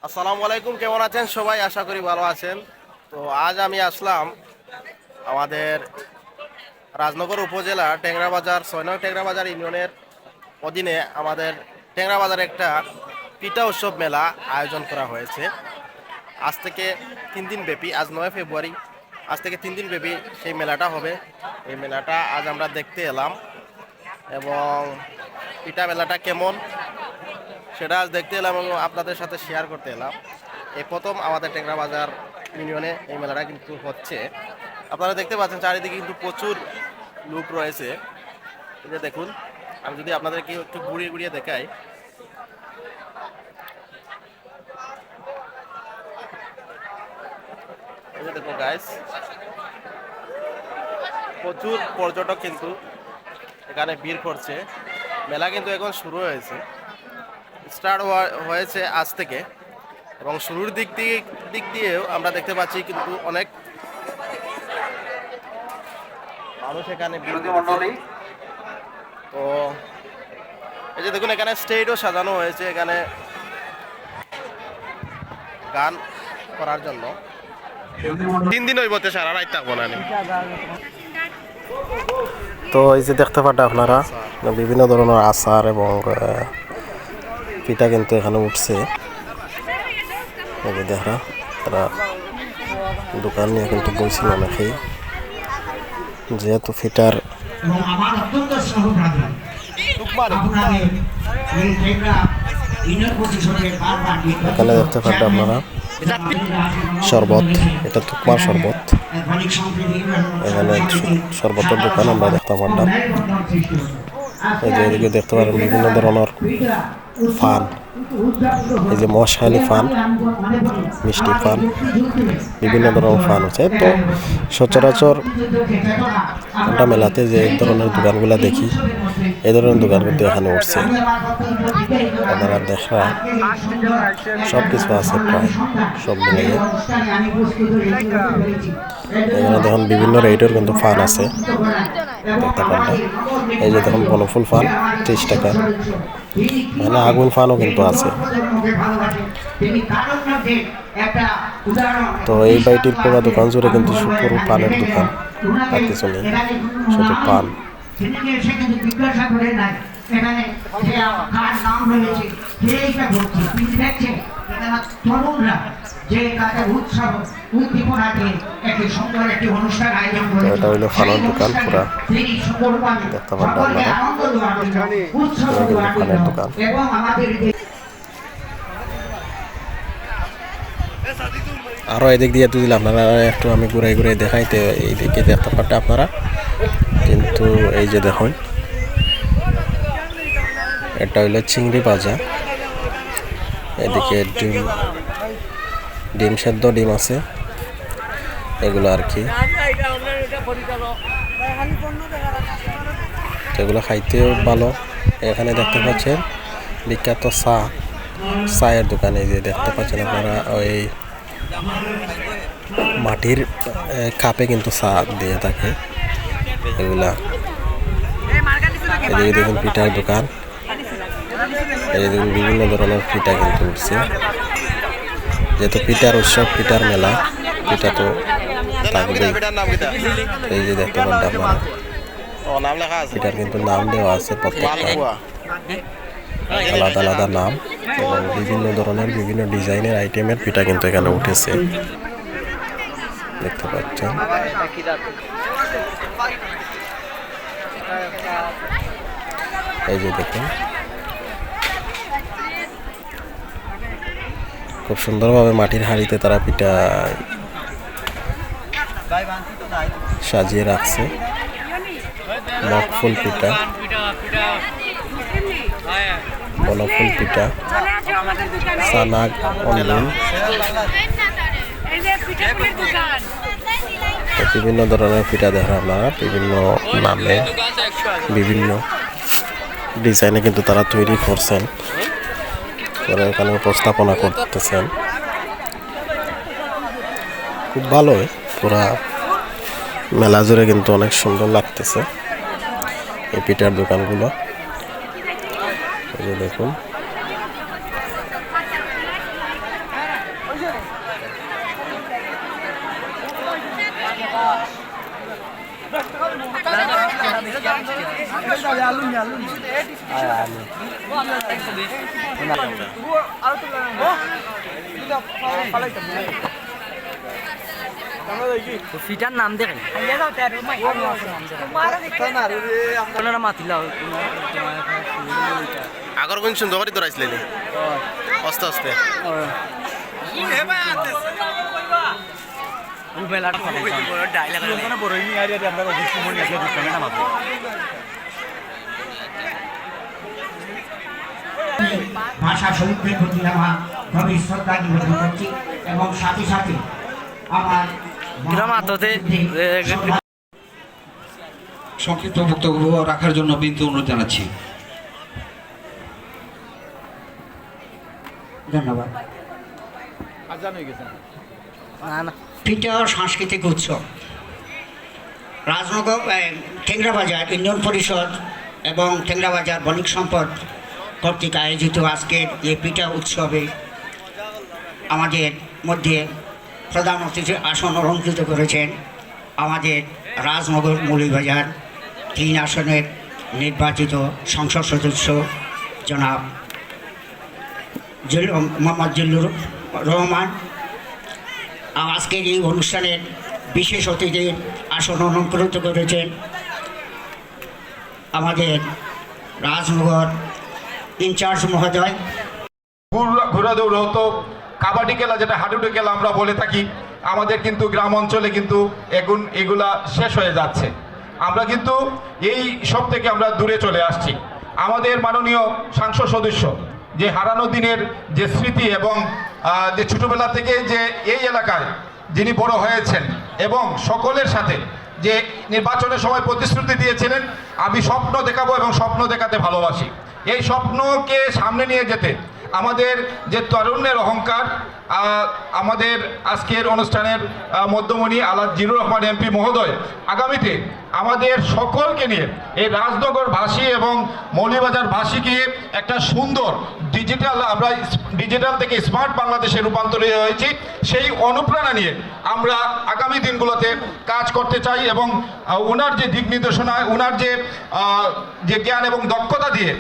আসসালামু আলাইকুম, কেমন আছেন সবাই? আশা করি ভালো আছেন। তো আজ আমি আসলাম আমাদের রাজনগর উপজেলা টেংরাবাজার ৬ নং টেংরাবাজার ইউনিয়নের অধীনে আমাদের টেংরাবাজারে একটা পিঠা উৎসব মেলা আয়োজন করা হয়েছে। আজ থেকে 3 দিন ব্যাপী, আজ 9 ফেব্রুয়ারি, আজ থেকে 3 দিন ব্যাপী সেই মেলাটা হবে। এই মেলাটা আজ আমরা দেখতে এলাম এবং পিঠা মেলাটা কেমন সেটা আজ দেখতে এলাম এবং আপনাদের সাথে শেয়ার করতে এলাম। এই প্রথম আমাদের টেংরাবাজার ইউনিয়নে এই মেলাটা কিন্তু হচ্ছে। আপনারা দেখতে পাচ্ছেন চারিদিকে কিন্তু প্রচুর লোক রয়েছে। এই যে দেখুন, আমি যদি আপনাদেরকে একটু ঘুরিয়ে ঘুরিয়ে দেখাই, এই যে দেখুন গাইস, প্রচুর পর্যটক কিন্তু এখানে ভিড় করছে। মেলা কিন্তু এখন শুরু হয়েছে, স্টার্ট হয়েছে আজ থেকে এবং শুরুর দিক দিয়েও আমরা দেখতে পাচ্ছি কিন্তু অনেক মানুষ এখানে ভিড় করছে। তো এই যে দেখুন, এখানে স্টেজও সাজানো হয়েছে এখানে গান করার জন্য। 3 দিন হইব, সারা রাত থাকবো না আমি। তো এই যে দেখতে পাটা আপনারা বিভিন্ন ধরনের আচার এবং পিঠা কিন্তু এখানে উঠছে। এই যে দেখা তারা দোকান নিয়ে কিন্তু বলছিল অনেকেই, যেহেতু ফিটার এখানে দেখতে পারেন আপনারা শরবত, এটা তুকমার শরবত। এখানে শরবতের দোকান আমরা দেখতে পারলাম। এই যে এদিকে দেখতে পারেন বিভিন্ন ধরনের ফান, এই যে মশালি ফান, মিষ্টি ফান, বিভিন্ন ধরনের ফান হচ্ছে। তো সচরাচর আমরা মেলাতে যে ধরনের দোকানগুলো দেখি, এই ধরনের দোকান কিন্তু এখানে উঠছে। আপনারা দেখা সব কিছু আছে, প্রায় সব মিলিয়ে এখানে দেখুন বিভিন্ন রেটের কিন্তু ফান আছে দেখতে পারলাম। এই যে দেখুন বনফুল ফান 30 টাকা, মানে আগুন ফানও কিন্তু আছে। তো এই বাড়িটির পুরো দোকান জুড়ে কিন্তু পুরো পানের দোকান, আর কিছু নেই, শুধু পান। এটা হইলো ফানের দোকান, পুরা দেখতে পারলাম আপনারা, ফানের দোকান। আরো এদিক দিয়ে দিলে আপনারা একটু আমি ঘুরাই ঘুরাই দেখাইতে, এইদিকে দেখতে পারতে আপনারা কিন্তু এই যে দেখুন, এটা হইলো চিংড়ি ভাজা। এদিকে ডিম সেদ্ধ, ডিম আছে এগুলো আর কি, এগুলো খাইতেও ভালো। এখানে দেখতে পাচ্ছেন বিখ্যাত চায়ের দোকানে, যে দেখতে পাচ্ছেন আপনারা ওই মাটির কাপে কিন্তু চা দিয়ে থাকে এগুলা। এদিকে দেখুন পিঠার দোকান, এই দেখুন বিভিন্ন ধরনের পিঠা কিন্তু উঠছে। যেহেতু পিঠার উৎসব, পিঠার মেলা, পিঠা তো থাকবেই। এই যে দেখতে পারেন আপনারা পিঠার কিন্তু নাম দেওয়া আছে, প্রত্যেকটা আলাদা আলাদা নাম এবং বিভিন্ন ধরনের বিভিন্ন ডিজাইনের আইটেমের পিঠা কিন্তু এখানে উঠেছে দেখতে পাচ্ছেন। এই যে দেখুন খুব সুন্দরভাবে মাটির হাঁড়িতে তারা পিঠা সাজিয়ে রাখছে। মগফুল পিঠা, বনফুল পিঠা, সানাগ, অন্ডুল, বিভিন্ন ধরনের পিঠা দেখা আপনারা, বিভিন্ন নামে বিভিন্ন ডিজাইনে কিন্তু তারা তৈরি করছেন, এখানে উপস্থাপনা করতেছেন। খুব ভালোই, পুরা মেলা জুড়ে কিন্তু অনেক সুন্দর লাগতেছে এই পিঠার দোকানগুলো। এই যে দেখুন ফিটার নাম দেখেন মাতিলা আগর কোন সুন্দর করে দৌড়াইছিলেন আস্তে আস্তে ভাষা শহীদদের প্রতি আমার গভীর শ্রদ্ধা নিবেদন করছি এবং সাথে সাথে আমার সংক্ষিপ্ত বক্তব্য রাখার জন্য বিনীত অনুরোধ জানাচ্ছি। ধন্যবাদ। তৃতীয় সাংস্কৃতিক উৎসব রাজনগর টেংরাবাজার ইউনিয়ন পরিষদ এবং টেংরাবাজার বণিক সম্পদ কর্তৃক আয়োজিত আজকের এই পিঠা উৎসবে আমাদের মধ্যে প্রধান অতিথি আসন অলঙ্কৃত করেছেন আমাদের রাজনগর মৌলভীবাজার 3 আসনের নির্বাচিত সংসদ সদস্য জনাব মোহাম্মদ জিল্লুর রহমান। আজকের এই অনুষ্ঠানের বিশেষ অতিথির আসন অলঙ্কৃত করেছেন আমাদের রাজনগর ইনচার্জ মহোদয়। ঘোড়া দৌড় হতো, কাবাডি খেলা যেটা হাডুডু খেলা আমরা বলে থাকি, আমাদের কিন্তু গ্রাম অঞ্চলে কিন্তু এখন এগুলা শেষ হয়ে যাচ্ছে। আমরা কিন্তু এই সব থেকে আমরা দূরে চলে আসছি। আমাদের মাননীয় সংসদ সদস্য যে হারানো দিনের যে স্মৃতি এবং যে ছোটোবেলা থেকে যে এই এলাকায় যিনি বড় হয়েছেন এবং সকলের সাথে যে নির্বাচনের সময় প্রতিশ্রুতি দিয়েছিলেন, আমি স্বপ্ন দেখাবো এবং স্বপ্ন দেখাতে ভালোবাসি। এই স্বপ্নকে সামনে নিয়ে যেতে আমাদের যে তরুণের অহংকার, আমাদের আজকের অনুষ্ঠানের মধ্যমণি আলাদ জিরুর রহমান এমপি মহোদয় আগামীতে আমাদের সকলকে নিয়ে এই রাজনগরবাসী এবং মৌলভীবাজারবাসীকে একটা সুন্দর ডিজিটাল, আমরা ডিজিটাল থেকে স্মার্ট বাংলাদেশে রূপান্তরিত হয়েছি, সেই অনুপ্রেরণা নিয়ে আমরা আগামী দিনগুলোতে কাজ করতে চাই এবং ওনার যে দিক নির্দেশনা, ওনার যে জ্ঞান এবং দক্ষতা দিয়ে